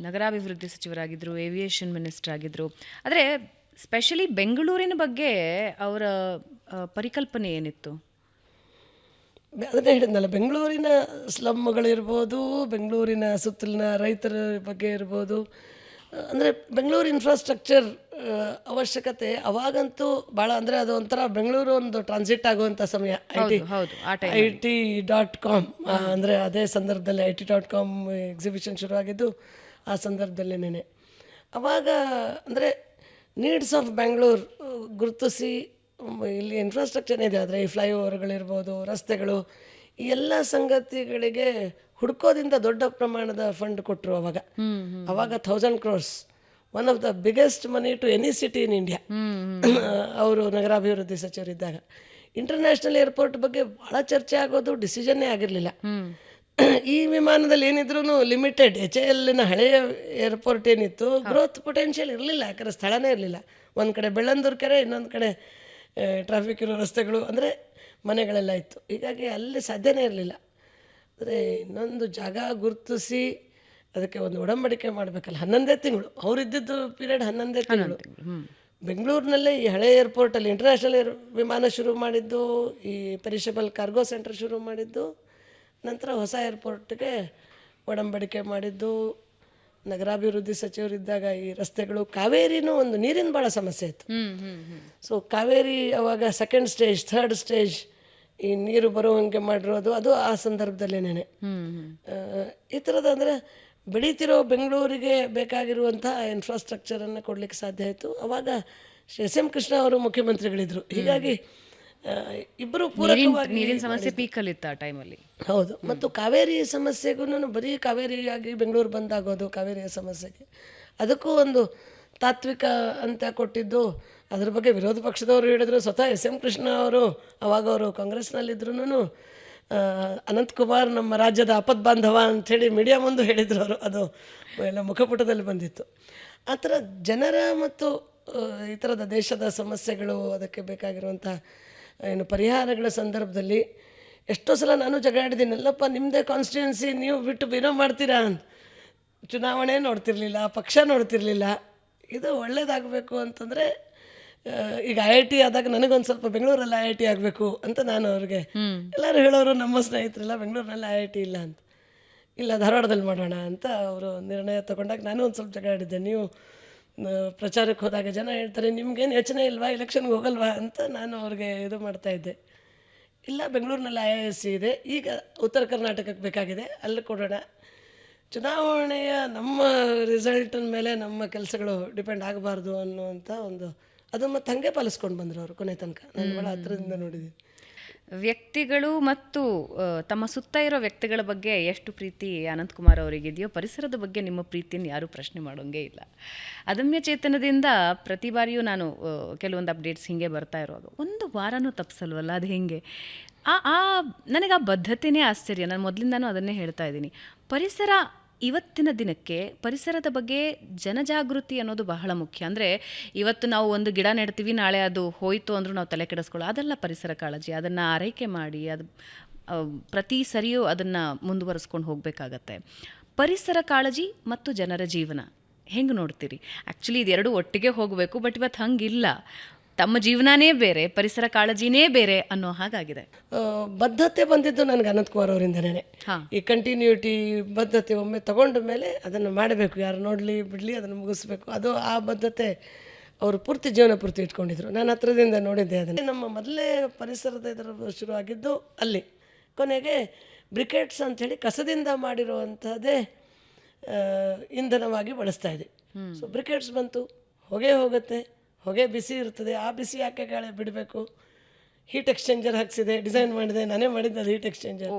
ನಗರಾಭಿವೃದ್ಧಿ ಸಚಿವರಾಗಿದ್ದರು, aviation minister ಆಗಿದ್ದರು. ಆದರೆ ಸ್ಪೆಷಲಿ ಬೆಂಗಳೂರಿನ ಬಗ್ಗೆ ಅವರ ಪರಿಕಲ್ಪನೆ ಏನಿತ್ತು? ಅದನ್ನೇ ಹೇಳಿದ್ನಲ್ಲ, ಬೆಂಗಳೂರಿನ ಸ್ಲಮ್ಗಳಿರ್ಬೋದು, ಬೆಂಗಳೂರಿನ ಸುತ್ತಲಿನ ರೈತರ ಬಗ್ಗೆ ಇರ್ಬೋದು, ಅಂದರೆ ಬೆಂಗಳೂರು ಇನ್ಫ್ರಾಸ್ಟ್ರಕ್ಚರ್ ಅವಶ್ಯಕತೆ ಅವಾಗಂತೂ ಭಾಳ, ಅಂದರೆ ಅದು ಒಂಥರ ಬೆಂಗಳೂರು ಒಂದು ಟ್ರಾನ್ಸಿಟ್ ಆಗುವಂಥ ಸಮಯ. IT.com ಅಂದರೆ ಅದೇ ಸಂದರ್ಭದಲ್ಲಿ IT.com ಎಕ್ಸಿಬಿಷನ್ ಶುರುವಾಗಿದ್ದು ಆ ಸಂದರ್ಭದಲ್ಲೇನೆ. ಅವಾಗ ಅಂದರೆ ನೀಡ್ಸ್ ಆಫ್ ಬ್ಯಾಂಗ್ಳೂರ್ ಗುರುತಿಸಿ ಇಲ್ಲಿ ಇನ್ಫ್ರಾಸ್ಟ್ರಕ್ಚರ್ ಇದೆ, ಆದರೆ ಈ ಫ್ಲೈಓವರ್ಗಳಿರ್ಬೋದು, ರಸ್ತೆಗಳು, ಈ ಎಲ್ಲ ಸಂಗತಿಗಳಿಗೆ ಹುಡ್ಕೋದಿಂದ ದೊಡ್ಡ ಪ್ರಮಾಣದ ಫಂಡ್ ಕೊಟ್ಟರು. ಅವಾಗ 1000 crores, one of the biggest money to any city in India. ಅವರು ನಗರಾಭಿವೃದ್ಧಿ ಸಚಿವರಿದ್ದಾಗ ಇಂಟರ್ನ್ಯಾಷನಲ್ ಏರ್ಪೋರ್ಟ್ ಬಗ್ಗೆ ಭಾಳ ಚರ್ಚೆ ಆಗೋದು, ಡಿಸಿಷನ್ನೇ ಆಗಿರಲಿಲ್ಲ. ಈ ವಿಮಾನದಲ್ಲಿ ಏನಿದ್ರು ಲಿಮಿಟೆಡ್ HALನ ಹಳೆಯ ಏರ್ಪೋರ್ಟ್ ಏನಿತ್ತು, ಗ್ರೋತ್ ಪೊಟೆನ್ಷಿಯಲ್ ಇರಲಿಲ್ಲ, ಯಾಕಂದರೆ ಸ್ಥಳನೇ ಇರಲಿಲ್ಲ. ಒಂದು ಕಡೆ ಬೆಳ್ಳಂದೂರು ಕೆರೆ, ಇನ್ನೊಂದು ಕಡೆ ಟ್ರಾಫಿಕ್ ಇರೋ ರಸ್ತೆಗಳು, ಅಂದರೆ ಮನೆಗಳೆಲ್ಲ ಇತ್ತು. ಹೀಗಾಗಿ ಅಲ್ಲಿ ಸಾಧ್ಯನೇ ಇರಲಿಲ್ಲ. ಅಂದರೆ ಇನ್ನೊಂದು ಜಾಗ ಗುರುತಿಸಿ ಅದಕ್ಕೆ ಒಂದು ಒಡಂಬಡಿಕೆ ಮಾಡಬೇಕಲ್ಲ. 11 ತಿಂಗಳು ಅವರಿದ್ದಿದ್ದು ಪೀರಿಯಡ್, 11 ತಿಂಗಳು. ಬೆಂಗಳೂರಿನಲ್ಲೇ ಈ ಹಳೆ ಏರ್ಪೋರ್ಟಲ್ಲಿ ಇಂಟರ್ನ್ಯಾಷನಲ್ ವಿಮಾನ ಶುರು ಮಾಡಿದ್ದು, ಈ ಪೆರಿಷಬಲ್ ಕಾರ್ಗೋ ಸೆಂಟರ್ ಶುರು ಮಾಡಿದ್ದು, ನಂತರ ಹೊಸ ಏರ್ಪೋರ್ಟ್ಗೆ ಒಡಂಬಡಿಕೆ ಮಾಡಿದ್ದು. ನಗರಾಭಿವೃದ್ಧಿ ಸಚಿವರಿದ್ದಾಗ ಈ ರಸ್ತೆಗಳು, ಕಾವೇರಿನೂ ಒಂದು ನೀರಿನ ಭಾಳ ಸಮಸ್ಯೆ ಇತ್ತು. ಸೊ ಕಾವೇರಿ ಅವಾಗ 2nd ಸ್ಟೇಜ್ 3rd ಸ್ಟೇಜ್ ಈ ನೀರು ಬರುವಂಗೆ ಮಾಡಿರೋದು ಅದು ಆ ಸಂದರ್ಭದಲ್ಲೇನೆ. ಈ ಥರದ ಅಂದರೆ ಬೆಳೀತಿರೋ ಬೆಂಗಳೂರಿಗೆ ಬೇಕಾಗಿರುವಂಥ ಇನ್ಫ್ರಾಸ್ಟ್ರಕ್ಚರನ್ನು ಕೊಡಲಿಕ್ಕೆ ಸಾಧ್ಯ ಆಯಿತು. ಅವಾಗ SM ಕೃಷ್ಣ ಅವರು ಮುಖ್ಯಮಂತ್ರಿಗಳಿದ್ದರು. ಹೀಗಾಗಿ ಇಬ್ಬರು ಪೂರಕವಾಗಿ ನೀರಿನ ಸಮಸ್ಯೆ ಪೀಕಲ್ಲಿತ್ತು ಆ ಟೈಮಲ್ಲಿ. ಹೌದು. ಮತ್ತು ಕಾವೇರಿ ಸಮಸ್ಯೆಗೂ ಬರೀ ಕಾವೇರಿಯಾಗಿ ಬೆಂಗಳೂರು ಬಂದಾಗೋದು, ಕಾವೇರಿಯ ಸಮಸ್ಯೆಗೆ ಅದಕ್ಕೂ ಒಂದು ತಾತ್ವಿಕ ಅಂತ ಕೊಟ್ಟಿದ್ದು. ಅದ್ರ ಬಗ್ಗೆ ವಿರೋಧ ಪಕ್ಷದವರು ಹೇಳಿದ್ರು. ಸ್ವತಃ SM ಕೃಷ್ಣ ಅವರು ಅವಾಗ ಅವರು ಕಾಂಗ್ರೆಸ್ನಲ್ಲಿದ್ರೂ ಅನಂತಕುಮಾರ್ ನಮ್ಮ ರಾಜ್ಯದ ಆಪದ್ ಬಾಂಧವ ಅಂಥೇಳಿ ಮೀಡಿಯಾ ಮುಂದೆ ಹೇಳಿದ್ರು ಅವರು. ಅದು ಎಲ್ಲ ಮುಖಪುಟದಲ್ಲಿ ಬಂದಿತ್ತು. ಆ ಥರ ಜನರ ಮತ್ತು ಈ ಥರದ ದೇಶದ ಸಮಸ್ಯೆಗಳು, ಅದಕ್ಕೆ ಬೇಕಾಗಿರುವಂಥ ಏನು ಪರಿಹಾರಗಳ ಸಂದರ್ಭದಲ್ಲಿ ಎಷ್ಟೋ ಸಲ ನಾನು ಜಗಾಡಿದ್ದೀನಿ. ಅಲ್ಲಪ್ಪ, ನಿಮ್ಮದೇ ಕಾನ್ಸ್ಟಿಟ್ಯೂನ್ಸಿ, ನೀವು ಬಿಟ್ಟು ಏನೋ ಮಾಡ್ತೀರಾ ಅಂತ. ಚುನಾವಣೆ ನೋಡ್ತಿರ್ಲಿಲ್ಲ, ಪಕ್ಷ ನೋಡ್ತಿರ್ಲಿಲ್ಲ. ಇದು ಒಳ್ಳೇದಾಗಬೇಕು ಅಂತಂದರೆ, ಈಗ IIT ಆದಾಗ ನನಗೊಂದು ಸ್ವಲ್ಪ ಬೆಂಗಳೂರಲ್ಲಿ IIT ಆಗಬೇಕು ಅಂತ ನಾನು ಅವ್ರಿಗೆ ಎಲ್ಲರೂ ಹೇಳೋರು, ನಮ್ಮ ಸ್ನೇಹಿತರೆಲ್ಲ ಬೆಂಗಳೂರಿನಲ್ಲಿ IIT ಇಲ್ಲ ಅಂತ. ಇಲ್ಲ, ಧಾರವಾಡದಲ್ಲಿ ಮಾಡೋಣ ಅಂತ ಅವರು ನಿರ್ಣಯ ತೊಗೊಂಡಾಗ ನಾನು ಒಂದು ಸ್ವಲ್ಪ ಜಗಾಡಿದ್ದೆ. ನೀವು ಪ್ರಚಾರಕ್ಕೆ ಹೋದಾಗ ಜನ ಹೇಳ್ತಾರೆ, ನಿಮ್ಗೇನು ಯೋಚನೆ ಇಲ್ವಾ, ಎಲೆಕ್ಷನ್ಗೆ ಹೋಗಲ್ವಾ ಅಂತ ನಾನು ಅವ್ರಿಗೆ ಇದು ಮಾಡ್ತಾಯಿದ್ದೆ. ಇಲ್ಲ, ಬೆಂಗಳೂರಿನಲ್ಲಿ IISc ಇದೆ, ಈಗ ಉತ್ತರ ಕರ್ನಾಟಕಕ್ಕೆ ಬೇಕಾಗಿದೆ, ಅಲ್ಲಿ ಕೊಡೋಣ. ಚುನಾವಣೆಯ ನಮ್ಮ ರಿಸಲ್ಟಿನ ಮೇಲೆ ನಮ್ಮ ಕೆಲಸಗಳು ಡಿಪೆಂಡ್ ಆಗಬಾರ್ದು ಅನ್ನುವಂಥ ಒಂದು, ಅದು ಮತ್ತು ಹಾಗೆ ಪಾಲಿಸ್ಕೊಂಡು ಬಂದರು ಅವರು ಕೊನೆ ತನಕ. ನಾನು ಭಾಳ ಹತ್ರದಿಂದ ನೋಡಿದ್ದೀನಿ. ವ್ಯಕ್ತಿಗಳು ಮತ್ತು ತಮ್ಮ ಸುತ್ತ ಇರೋ ವ್ಯಕ್ತಿಗಳ ಬಗ್ಗೆ ಎಷ್ಟು ಪ್ರೀತಿ ಅನಂತಕುಮಾರ್ ಅವರಿಗಿದೆಯೋ, ಪರಿಸರದ ಬಗ್ಗೆ ನಿಮ್ಮ ಪ್ರೀತಿಯನ್ನು ಯಾರೂ ಪ್ರಶ್ನೆ ಮಾಡೋಂಗೇ ಇಲ್ಲ. ಅದಮ್ಯ ಚೇತನದಿಂದ ಪ್ರತಿ ಬಾರಿಯೂ ನಾನು ಕೆಲವೊಂದು ಅಪ್ಡೇಟ್ಸ್ ಹೀಗೆ ಬರ್ತಾ ಇರುವಾಗ ಒಂದು ವಾರನೂ ತಪ್ಪಿಸಲ್ವಲ್ಲ, ಅದು ಹೇಗೆ? ನನಗೆ ಆ ಬದ್ಧತೆಯೇ ಆಶ್ಚರ್ಯ. ನಾನು ಮೊದಲಿಂದನೂ ಅದನ್ನೇ ಹೇಳ್ತಾ ಇದ್ದೀನಿ. ಪರಿಸರ ಇವತ್ತಿನ ದಿನಕ್ಕೆ ಪರಿಸರದ ಬಗ್ಗೆ ಜನಜಾಗೃತಿ ಅನ್ನೋದು ಬಹಳ ಮುಖ್ಯ. ಅಂದರೆ ಇವತ್ತು ನಾವು ಒಂದು ಗಿಡ ನೆಡ್ತೀವಿ, ನಾಳೆ ಅದು ಹೋಯಿತು ಅಂದರೂ ನಾವು ತಲೆ ಕೆಡಿಸ್ಕೊಳ್ಳೋ, ಅದೆಲ್ಲ ಪರಿಸರ ಕಾಳಜಿ. ಅದನ್ನು ಆರೈಕೆ ಮಾಡಿ ಅದು ಪ್ರತಿ ಸರಿಯೂ ಅದನ್ನು ಮುಂದುವರಿಸ್ಕೊಂಡು ಹೋಗಬೇಕಾಗತ್ತೆ. ಪರಿಸರ ಕಾಳಜಿ ಮತ್ತು ಜನರ ಜೀವನ ಹೆಂಗೆ ನೋಡ್ತೀರಿ? ಆ್ಯಕ್ಚುಲಿ ಇದೆರಡು ಒಟ್ಟಿಗೆ ಹೋಗಬೇಕು, ಬಟ್ ಇವತ್ತು ಹಂಗಿಲ್ಲ. ತಮ್ಮ ಜೀವನನೇ ಬೇರೆ, ಪರಿಸರ ಕಾಳಜಿನೇ ಬೇರೆ ಅನ್ನೋ ಹಾಗಾಗಿದೆ. ಬದ್ಧತೆ ಬಂದಿದ್ದು ನನಗೆ ಅನಂತಕುಮಾರ್ ಅವರಿಂದನೇ. ಈ ಕಂಟಿನ್ಯೂಟಿ ಬದ್ಧತೆ ಒಮ್ಮೆ ತಗೊಂಡ ಮೇಲೆ ಅದನ್ನು ಮಾಡಬೇಕು, ಯಾರು ನೋಡಲಿ ಬಿಡಲಿ ಅದನ್ನು ಮುಗಿಸ್ಬೇಕು. ಅದು ಆ ಬದ್ಧತೆ ಅವರು ಪೂರ್ತಿ ಜೀವನ ಪೂರ್ತಿ ಇಟ್ಕೊಂಡಿದ್ರು. ನಾನು ಹತ್ರದಿಂದ ನೋಡಿದ್ದೆ ಅದನ್ನು. ನಮ್ಮ ಮೊದಲೇ ಪರಿಸರದ ಇದರ ಶುರುವಾಗಿದ್ದು ಅಲ್ಲಿ. ಕೊನೆಗೆ ಬ್ರಿಕೆಟ್ಸ್ ಅಂಥೇಳಿ ಕಸದಿಂದ ಮಾಡಿರುವಂಥದ್ದೇ ಇಂಧನವಾಗಿ ಬಳಸ್ತಾ ಇದೆ. ಸೊ ಬ್ರಿಕೆಟ್ಸ್ ಬಂತು, ಹೊಗೆ ಹೋಗುತ್ತೆ, ಹೊಗೆ ಬಿಸಿ ಇರ್ತದೆ, ಆ ಬಿಸಿ ಯಾಕೆ ಗಾಳಿ ಬಿಡಬೇಕು. ಹೀಟ್ ಎಕ್ಸ್ಚೇಂಜರ್ ಹಾಕ್ಸಿದೆ, ಡಿಸೈನ್ ಮಾಡಿದೆ, ನಾನೇ ಮಾಡಿದ್ದೆ ಅದು ಹೀಟ್ ಎಕ್ಸ್ಚೇಂಜರ್.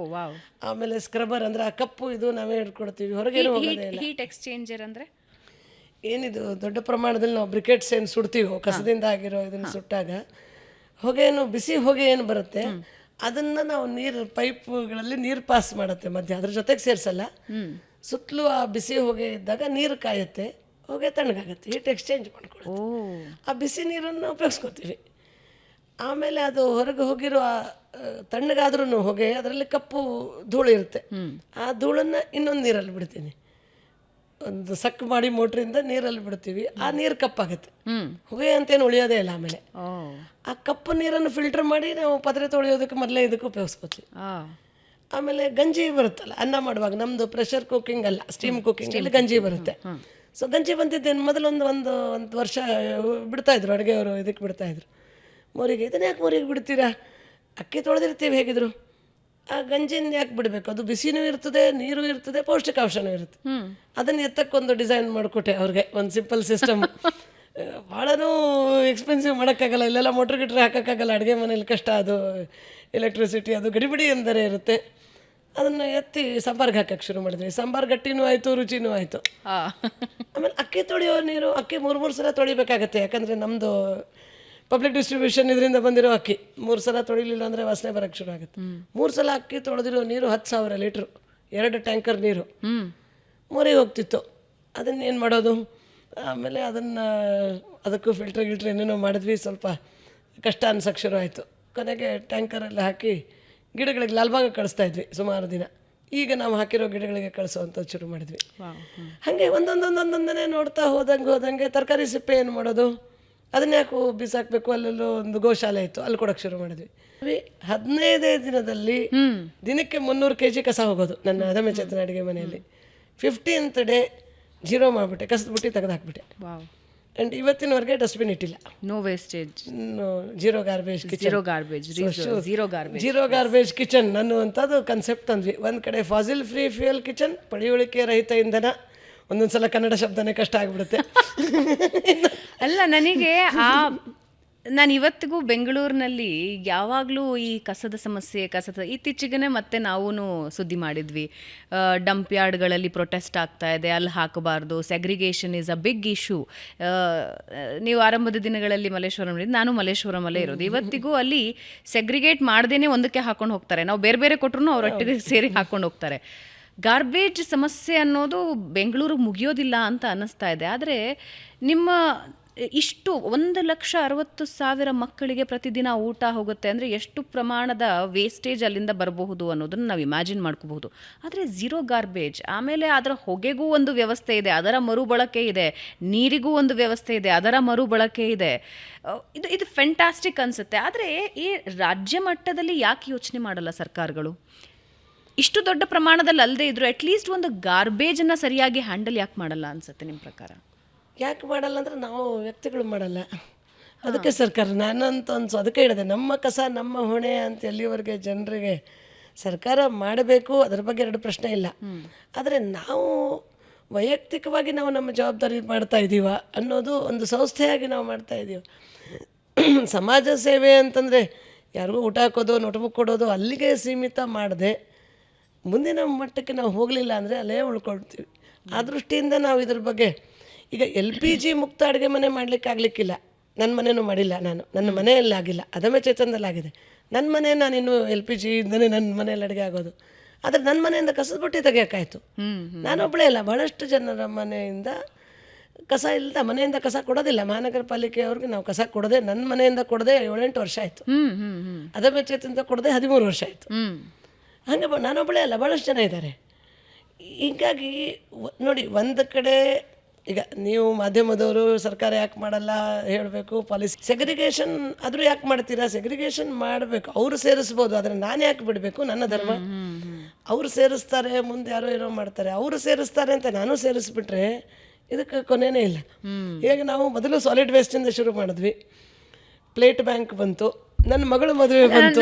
ಆಮೇಲೆ ಸ್ಕ್ರಬ್ಬರ್, ಅಂದರೆ ಆ ಕಪ್ಪು ಇದು ನಾವೇ ಹಿಡ್ಕೊಡ್ತೀವಿ, ಹೊರಗೇನು ಹೋಗೋದೇ ಇಲ್ಲ. ಹೀಟ್ ಎಕ್ಸ್ಚೇಂಜರ್ ಅಂದರೆ ಏನಿದು, ದೊಡ್ಡ ಪ್ರಮಾಣದಲ್ಲಿ ನಾವು ಬ್ರಿಕೆಟ್ಸ್ ಏನು ಸುಡ್ತೀವೋ, ಕಸದಿಂದ ಆಗಿರೋ ಇದನ್ನು ಸುಟ್ಟಾಗ ಹೊಗೆಯನ್ನು, ಬಿಸಿ ಹೊಗೆ ಏನು ಬರುತ್ತೆ ಅದನ್ನು ನಾವು ನೀರು ಪೈಪ್ಗಳಲ್ಲಿ ನೀರು ಪಾಸ್ ಮಾಡುತ್ತೆ ಮಧ್ಯ, ಅದ್ರ ಜೊತೆಗೆ ಸೇರಿಸಲ್ಲ. ಸುತ್ತಲೂ ಆ ಬಿಸಿ ಹೊಗೆ ಇದ್ದಾಗ ನೀರು ಕಾಯುತ್ತೆ, ಹೊಗೆ ತಣ್ಣಗಾಗುತ್ತೆ, ಹೀಟ್ ಎಕ್ಸ್ಚೇಂಜ್ ಮಾಡ್ಕೊಳ್ಳೋದು. ಆ ಬಿಸಿ ನೀರನ್ನು ಉಪಯೋಗಿಸ್ಕೊತೀವಿ. ಆಮೇಲೆ ಅದು ಹೊರಗೆ ಹೋಗಿರೋ ತಣ್ಣಗಾದ್ರೂ ಹೊಗೆ, ಅದರಲ್ಲಿ ಕಪ್ಪು ಧೂಳು ಇರುತ್ತೆ, ಆ ಧೂಳನ್ನು ಇನ್ನೊಂದು ನೀರಲ್ಲಿ ಬಿಡ್ತೀನಿ. ಒಂದು ಸಕ್ ಮಾಡಿ ಮೋಟ್ರಿಂದ ನೀರಲ್ಲಿ ಬಿಡ್ತೀವಿ, ಆ ನೀರು ಕಪ್ಪಾಗುತ್ತೆ. ಹ್ಮ್. ಹೊಗೆ ಅಂತೇನು ಉಳಿಯೋದೇ ಇಲ್ಲ. ಆಮೇಲೆ ಓ. ಆ ಕಪ್ಪು ನೀರನ್ನು ಫಿಲ್ಟರ್ ಮಾಡಿ ನಾವು ಪಾತ್ರೆ ತೊಳೆಯೋದಕ್ಕೆ ಮೊದಲೇ ಇದಕ್ಕೆ ಉಪಯೋಗಿಸ್ಕೋತೀವಿ. ಆ. ಆಮೇಲೆ ಗಂಜಿ ಬರುತ್ತಲ್ಲ ಅನ್ನ ಮಾಡುವಾಗ, ನಮ್ಮದು ಪ್ರೆಷರ್ ಕುಕ್ಕಿಂಗ್ ಅಲ್ಲ, ಸ್ಟೀಮ್ ಕುಕ್ಕಿಂಗ್ ಅಲ್ಲಿ ಗಂಜಿ ಬರುತ್ತೆ. ಸೊ ಗಂಜಿ ಬಂದಿದ್ದೇನು ಮೊದಲೊಂದು ಒಂದು ಒಂದು ವರ್ಷ ಬಿಡ್ತಾಯಿದ್ರು ಅಡುಗೆಯವರು, ಇದಕ್ಕೆ ಬಿಡ್ತಾಯಿದ್ರು ಮೋರಿಗೆ. ಇದನ್ನ ಯಾಕೆ ಮೋರಿಗೆ ಬಿಡ್ತೀರಾ, ಅಕ್ಕಿ ತೊಳೆದಿರ್ತೀವಿ ಹೇಗಿದ್ರು, ಆ ಗಂಜಿನ ಯಾಕೆ ಬಿಡಬೇಕು, ಅದು ಬಿಸಿನೂ ಇರ್ತದೆ, ನೀರು ಇರ್ತದೆ, ಪೌಷ್ಟಿಕಾಂಶನೂ ಇರುತ್ತೆ. ಅದನ್ನು ಎತ್ತಕ್ಕೊಂದು ಡಿಸೈನ್ ಮಾಡಿಕೊಟ್ಟೆ ಅವ್ರಿಗೆ, ಒಂದು ಸಿಂಪಲ್ ಸಿಸ್ಟಮ್. ಭಾಳನೂ ಎಕ್ಸ್ಪೆನ್ಸಿವ್ ಮಾಡೋಕ್ಕಾಗಲ್ಲ, ಇಲ್ಲೆಲ್ಲ ಮೋಟ್ರ್ ಗಿಟ್ರ್ ಹಾಕೋಕ್ಕಾಗಲ್ಲ, ಅಡುಗೆ ಮನೇಲಿ ಕಷ್ಟ, ಅದು ಎಲೆಕ್ಟ್ರಿಸಿಟಿ ಅದು ಗಡಿಬಿಡಿ ಎಂದರೆ ಇರುತ್ತೆ. ಅದನ್ನು ಎತ್ತಿ ಸಾಂಬಾರ್ಗೆ ಹಾಕಕ್ಕೆ ಶುರು ಮಾಡಿದ್ವಿ. ಸಾಂಬಾರು ಗಟ್ಟಿನೂ ಆಯಿತು, ರುಚಿನೂ ಆಯಿತು. ಆಮೇಲೆ ಅಕ್ಕಿ ತೊಳೆಯೋ ನೀರು, ಅಕ್ಕಿ 3 ಸಲ ತೊಳಿಬೇಕಾಗತ್ತೆ, ಯಾಕಂದರೆ ನಮ್ಮದು ಪಬ್ಲಿಕ್ ಡಿಸ್ಟ್ರಿಬ್ಯೂಷನ್ ಇದರಿಂದ ಬಂದಿರೋ ಅಕ್ಕಿ 3 ಸಲ ತೊಳಿಲಿಲ್ಲ ಅಂದರೆ ವಾಸನೆ ಬರೋಕ್ಕೆ ಶುರು ಆಗುತ್ತೆ. 3 ಸಲ ಅಕ್ಕಿ ತೊಳೆದಿರೋ ನೀರು 10,000 ಲೀಟ್ರು, 2 ಟ್ಯಾಂಕರ್ ನೀರು ಮೋರಿಗೆ ಹೋಗ್ತಿತ್ತು. ಅದನ್ನೇನು ಮಾಡೋದು, ಆಮೇಲೆ ಅದಕ್ಕೂ ಫಿಲ್ಟ್ರ್ ಗಿಲ್ಟ್ರ್ ಏನೇನೋ ಮಾಡಿದ್ವಿ, ಸ್ವಲ್ಪ ಕಷ್ಟ ಅನ್ಸೋಕ್ಕೆ ಶುರು ಆಯಿತು. ಕೊನೆಗೆ ಟ್ಯಾಂಕರಲ್ಲಿ ಹಾಕಿ ಗಿಡಗಳಿಗೆ ಲಾಲ್ಬಾಗ ಕಳಿಸ್ತಾ ಇದ್ವಿ ಸುಮಾರು ದಿನ. ಈಗ ನಾವು ಹಾಕಿರೋ ಗಿಡಗಳಿಗೆ ಕಳಿಸೋವಂಥದ್ದು ಶುರು ಮಾಡಿದ್ವಿ. ಹಾಗೆ ಒಂದೊಂದೊಂದೊಂದೊಂದನೇ ನೋಡ್ತಾ ಹೋದಂಗೆ ತರಕಾರಿ ಸಿಪ್ಪೆ ಏನು ಮಾಡೋದು, ಅದನ್ನ ಯಾಕೆ ಬಿಸಾಕಬೇಕು, ಅಲ್ಲೆಲ್ಲೋ ಒಂದು ಗೋಶಾಲೆ ಇತ್ತು, ಅಲ್ಲಿ ಕೊಡೋಕ್ಕೆ ಶುರು ಮಾಡಿದ್ವಿ. 15 ದಿನದಲ್ಲಿ ದಿನಕ್ಕೆ 300 kg ಕಸ ಹೋಗೋದು ನನ್ನ ಅದಮ್ಯ ಚೇತನ ಅಡುಗೆ ಮನೆಯಲ್ಲಿ. 15th ಡೇ ಜೀರೋ ಮಾಡಿಬಿಟ್ಟೆ, ಕಸದ ಬುಟ್ಟಿ ತೆಗೆದು ಹಾಕ್ಬಿಟ್ಟೆ. ಆ್ಯಂಡ್ ಇವತ್ತಿನವರೆಗೆ ಡಸ್ಟ್ಬಿನ್ ಇಟ್ಟಿಲ್ಲ. No wastage, zero garbage kitchen, zero garbage kitchen ಅನ್ನುವಂಥದ್ದು ಕನ್ಸೆಪ್ಟ್ ಅಂದ್ವಿ. ಒಂದು ಕಡೆ ಫಾಸಿಲ್ ಫ್ರೀ ಫ್ಯೂಯಲ್ ಕಿಚನ್, ಪಳೆಯುಳಿಕೆ ರಹಿತ ಇಂಧನ. ಒಂದೊಂದು ಸಲ ಕನ್ನಡ ಶಬ್ದನೇ ಕಷ್ಟ ಆಗಿಬಿಡುತ್ತೆ. ಅಲ್ಲ, ನಾನು ಇವತ್ತಿಗೂ ಬೆಂಗಳೂರಿನಲ್ಲಿ ಯಾವಾಗಲೂ ಈ ಕಸದ ಸಮಸ್ಯೆ, ಇತ್ತೀಚೆಗೆ ಮತ್ತೆ ನಾವು ಸುದ್ದಿ ಮಾಡಿದ್ವಿ, ಡಂಪ್ ಯಾರ್ಡ್ಗಳಲ್ಲಿ ಪ್ರೊಟೆಸ್ಟ್ ಆಗ್ತಾ ಇದೆ, ಅಲ್ಲಿ ಹಾಕಬಾರ್ದು, segregation is a big issue. ನೀವು ಆರಂಭದ ದಿನಗಳಲ್ಲಿ ಮಲ್ಲೇಶ್ವರಂ, ನಾನು ಮಲ್ಲೇಶ್ವರಮಲ್ಲೇ ಇರೋದು. ಇವತ್ತಿಗೂ ಅಲ್ಲಿ ಸೆಗ್ರಿಗೇಟ್ ಮಾಡ್ದೇನೆ ಒಂದಕ್ಕೆ ಹಾಕೊಂಡು ಹೋಗ್ತಾರೆ, ನಾವು ಬೇರೆ ಬೇರೆ ಕೊಟ್ಟರು ಅವರೊಟ್ಟಿಗೆ ಸೇರಿ ಹಾಕೊಂಡು ಹೋಗ್ತಾರೆ. ಗಾರ್ಬೇಜ್ ಸಮಸ್ಯೆ ಅನ್ನೋದು ಬೆಂಗಳೂರಿಗೆ ಮುಗಿಯೋದಿಲ್ಲ ಅಂತ ಅನ್ನಿಸ್ತಾ ಇದೆ. ಆದರೆ ನಿಮ್ಮ ಇಷ್ಟು 1,60,000 ಮಕ್ಕಳಿಗೆ ಪ್ರತಿದಿನ ಊಟ ಹೋಗುತ್ತೆ ಅಂದರೆ ಎಷ್ಟು ಪ್ರಮಾಣದ ವೇಸ್ಟೇಜ್ ಅಲ್ಲಿಂದ ಬರಬಹುದು ಅನ್ನೋದನ್ನು ನಾವು ಇಮ್ಯಾಜಿನ್ ಮಾಡ್ಕೋಬಹುದು. ಆದರೆ ಝೀರೋ ಗಾರ್ಬೇಜ್, ಆಮೇಲೆ ಅದರ ಹೊಗೆಗೂ ಒಂದು ವ್ಯವಸ್ಥೆ ಇದೆ, ಅದರ ಮರುಬಳಕೆ ಇದೆ, ನೀರಿಗೂ ಒಂದು ವ್ಯವಸ್ಥೆ ಇದೆ, ಅದರ ಮರುಬಳಕೆ ಇದೆ. ಇದು ಫ್ಯಾಂಟಾಸ್ಟಿಕ್ ಅನಿಸುತ್ತೆ. ಆದರೆ ಈ ರಾಜ್ಯ ಮಟ್ಟದಲ್ಲಿ ಯಾಕೆ ಯೋಚನೆ ಮಾಡಲ್ಲ ಸರ್ಕಾರಗಳು? ಇಷ್ಟು ದೊಡ್ಡ ಪ್ರಮಾಣದಲ್ಲಿ ಅಲ್ಲದೆ ಇದ್ರು ಅಟ್ಲೀಸ್ಟ್ ಒಂದು ಗಾರ್ಬೇಜನ್ನು ಸರಿಯಾಗಿ ಹ್ಯಾಂಡಲ್ ಯಾಕೆ ಮಾಡಲ್ಲ ಅನ್ಸುತ್ತೆ ನಿಮ್ಮ ಪ್ರಕಾರ? ಯಾಕೆ ಮಾಡಲ್ಲ ಅಂದರೆ ನಾವು ವ್ಯಕ್ತಿಗಳು ಮಾಡಲ್ಲ, ಅದಕ್ಕೆ ಸರ್ಕಾರ. ನಾನಂತ ಅದಕ್ಕೆ ಹೇಳಿದೆ, ನಮ್ಮ ಕಸ ನಮ್ಮ ಹೊಣೆ ಅಂತ ಎಲ್ಲಿವರೆಗೆ ಜನರಿಗೆ ಸರ್ಕಾರ ಮಾಡಬೇಕು, ಅದರ ಬಗ್ಗೆ 2 ಪ್ರಶ್ನೆ ಇಲ್ಲ. ಆದರೆ ನಾವು ವೈಯಕ್ತಿಕವಾಗಿ ನಾವು ನಮ್ಮ ಜವಾಬ್ದಾರಿ ಮಾಡ್ತಾ ಇದ್ದೀವ ಅನ್ನೋದು, ಒಂದು ಸಂಸ್ಥೆಯಾಗಿ ನಾವು ಮಾಡ್ತಾ ಇದ್ದೀವಿ. ಸಮಾಜ ಸೇವೆ ಅಂತಂದರೆ ಯಾರಿಗೂ ಊಟ ಹಾಕೋದು, ನೋಟ್ಬುಕ್ ಕೊಡೋದು ಅಲ್ಲಿಗೆ ಸೀಮಿತ ಮಾಡದೆ ಮುಂದಿನ ಮಟ್ಟಕ್ಕೆ ನಾವು ಹೋಗಲಿಲ್ಲ ಅಂದರೆ ಅಲ್ಲೇ ಉಳ್ಕೊಳ್ತೀವಿ. ಆ ದೃಷ್ಟಿಯಿಂದ ನಾವು ಇದ್ರ ಬಗ್ಗೆ ಈಗ LPG ಮುಕ್ತ ಅಡುಗೆ ಮನೆ ಮಾಡಲಿಕ್ಕೆ ಆಗಲಿಕ್ಕಿಲ್ಲ. ನನ್ನ ಮನೆಯೂ ಮಾಡಿಲ್ಲ ನಾನು, ನನ್ನ ಮನೆಯಲ್ಲಿ ಆಗಿಲ್ಲ, ಅದಮ್ಯ ಚೇತನದಲ್ಲಿ ಆಗಿದೆ. ನನ್ನ ಮನೆ ನಾನಿನ್ನು LPG ಇಂದನೇ ನನ್ನ ಮನೆಯಲ್ಲಿ ಅಡುಗೆ ಆಗೋದು. ಆದರೆ ನನ್ನ ಮನೆಯಿಂದ ಕಸದ ಬುಟ್ಟಿ ತೆಗಿಯೋಕ್ಕಾಯ್ತು. ನಾನೊಬ್ಬಳೇ ಅಲ್ಲ, ಭಾಳಷ್ಟು ಜನರ ಮನೆಯಿಂದ ಕಸ ಇಲ್ಲದ, ಮನೆಯಿಂದ ಕಸ ಕೊಡೋದಿಲ್ಲ. ಮಹಾನಗರ ಪಾಲಿಕೆಯವ್ರಿಗೆ ನಾವು ಕಸ ಕೊಡದೆ, ನನ್ನ ಮನೆಯಿಂದ ಕೊಡದೆ 7-8 ವರ್ಷ ಆಯಿತು. ಅದಮ್ಯ ಚೇತನದಿಂದ ಕೊಡದೆ 13 ವರ್ಷ ಆಯಿತು. ಹಾಗೆ ನಾನೊಬ್ಬಳೇ ಅಲ್ಲ, ಭಾಳಷ್ಟು ಜನ ಇದ್ದಾರೆ. ಹೀಗಾಗಿ ನೋಡಿ, ಒಂದು ಕಡೆ ಈಗ ನೀವು ಮಾಧ್ಯಮದವರು ಸರ್ಕಾರ ಯಾಕೆ ಮಾಡಲ್ಲ ಹೇಳಬೇಕು, ಪಾಲಿಸಿ ಸೆಗ್ರಿಗೇಷನ್ ಆದರೂ ಯಾಕೆ ಮಾಡ್ತೀರಾ? ಸೆಗ್ರಿಗೇಷನ್ ಮಾಡಬೇಕು, ಅವರು ಸೇರಿಸ್ಬೋದು, ಆದರೆ ನಾನು ಯಾಕೆ ಬಿಡಬೇಕು? ನನ್ನ ಧರ್ಮ. ಅವರು ಸೇರಿಸ್ತಾರೆ, ಮುಂದೆ ಯಾರೋ ಏನೋ ಮಾಡ್ತಾರೆ, ಅವರು ಸೇರಿಸ್ತಾರೆ ಅಂತ ನಾನು ಸೇರಿಸ್ಬಿಟ್ರೆ ಇದಕ್ಕೆ ಕೊನೆಯೇ ಇಲ್ಲ. ಈಗ ನಾವು ಮೊದಲು ಸಾಲಿಡ್ ವೇಸ್ಟಿಂದ ಶುರು ಮಾಡಿದ್ವಿ, ಪ್ಲೇಟ್ ಬ್ಯಾಂಕ್ ಬಂತು, ನನ್ನ ಮಗಳು ಮದುವೆ ಬಂತು.